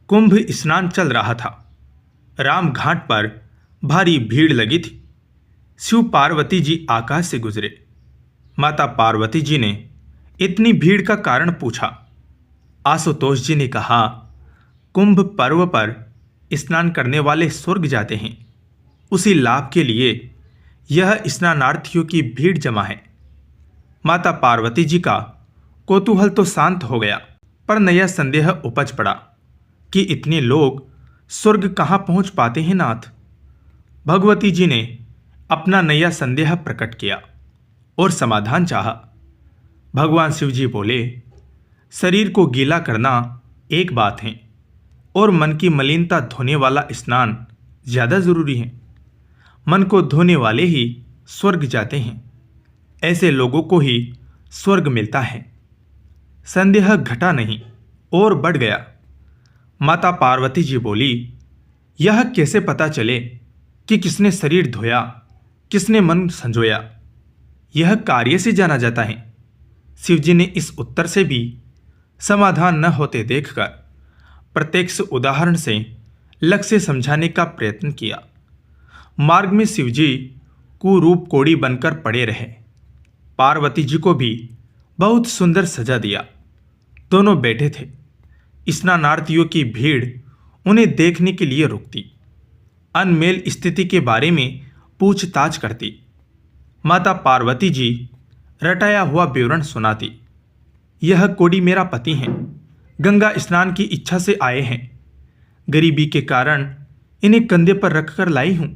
कुंभ स्नान चल रहा था। राम घाट पर भारी भीड़ लगी थी। शिव पार्वती जी आकाश से गुजरे। माता पार्वती जी ने इतनी भीड़ का कारण पूछा। आशुतोष जी ने कहा, कुंभ पर्व पर स्नान करने वाले स्वर्ग जाते हैं। उसी लाभ के लिए यह स्नानार्थियों की भीड़ जमा है। माता पार्वती जी का कौतूहल तो शांत हो गया, पर नया संदेह उपज पड़ा कि इतने लोग स्वर्ग कहाँ पहुँच पाते हैं नाथ। भगवती जी ने अपना नया संदेह प्रकट किया और समाधान चाहा। भगवान शिव जी बोले, शरीर को गीला करना एक बात है और मन की मलिनता धोने वाला स्नान ज़्यादा जरूरी है। मन को धोने वाले ही स्वर्ग जाते हैं। ऐसे लोगों को ही स्वर्ग मिलता है। संदेह घटा नहीं और बढ़ गया। माता पार्वती जी बोली, यह कैसे पता चले कि किसने शरीर धोया, किसने मन संजोया? यह कार्य से जाना जाता है। शिव जी ने इस उत्तर से भी समाधान न होते देखकर प्रत्यक्ष उदाहरण से लक्ष्य समझाने का प्रयत्न किया। मार्ग में शिव जी कुरूप कोड़ी बनकर पड़े रहे। पार्वती जी को भी बहुत सुंदर सजा दिया। दोनों बैठे थे। स्नानार्थियों की भीड़ उन्हें देखने के लिए रुकती, अनमेल स्थिति के बारे में पूछताछ करती। माता पार्वती जी रटाया हुआ विवरण सुनाती। यह कोड़ी मेरा पति हैं, गंगा स्नान की इच्छा से आए हैं। गरीबी के कारण इन्हें कंधे पर रखकर लाई हूँ।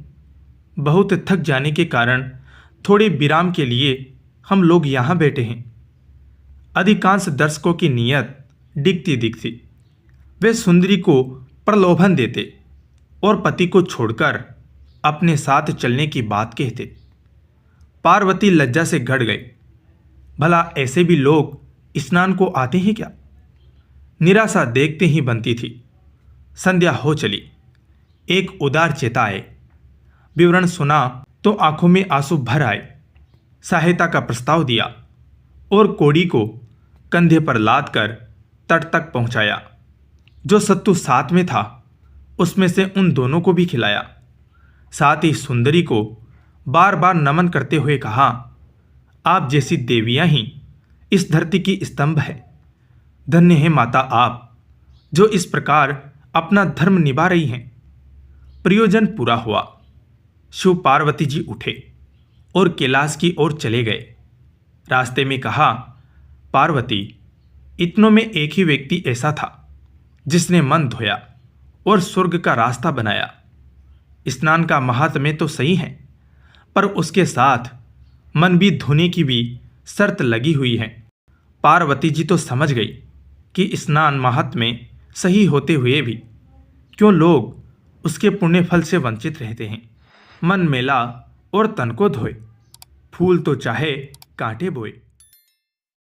बहुत थक जाने के कारण थोड़े विराम के लिए हम लोग यहाँ बैठे हैं। अधिकांश दर्शकों की नीयत डिगती दिखती। वे सुंदरी को प्रलोभन देते और पति को छोड़कर अपने साथ चलने की बात कहते। पार्वती लज्जा से घट गई। भला ऐसे भी लोग स्नान को आते हैं क्या? निराशा देखते ही बनती थी। संध्या हो चली। एक उदार चेता आए। विवरण सुना तो आंखों में आंसू भर आए। सहायता का प्रस्ताव दिया और कोड़ी को कंधे पर लाद कर तट तक पहुंचाया। जो सत्तू साथ में था उसमें से उन दोनों को भी खिलाया। साथ ही सुंदरी को बार बार नमन करते हुए कहा, आप जैसी देवियां ही इस धरती की स्तंभ है। धन्य है माता आप, जो इस प्रकार अपना धर्म निभा रही हैं। प्रयोजन पूरा हुआ। शिव पार्वती जी उठे और कैलाश की ओर चले गए। रास्ते में कहा, पार्वती, इतनों में एक ही व्यक्ति ऐसा था जिसने मन धोया और स्वर्ग का रास्ता बनाया। स्नान का महात्म्य तो सही है, पर उसके साथ मन भी धोने की भी शर्त लगी हुई है। पार्वती जी तो समझ गई कि स्नान महात्म्य सही होते हुए भी क्यों लोग उसके पुण्य फल से वंचित रहते हैं। मन मेला और तन को धोए, फूल तो चाहे कांटे बोए।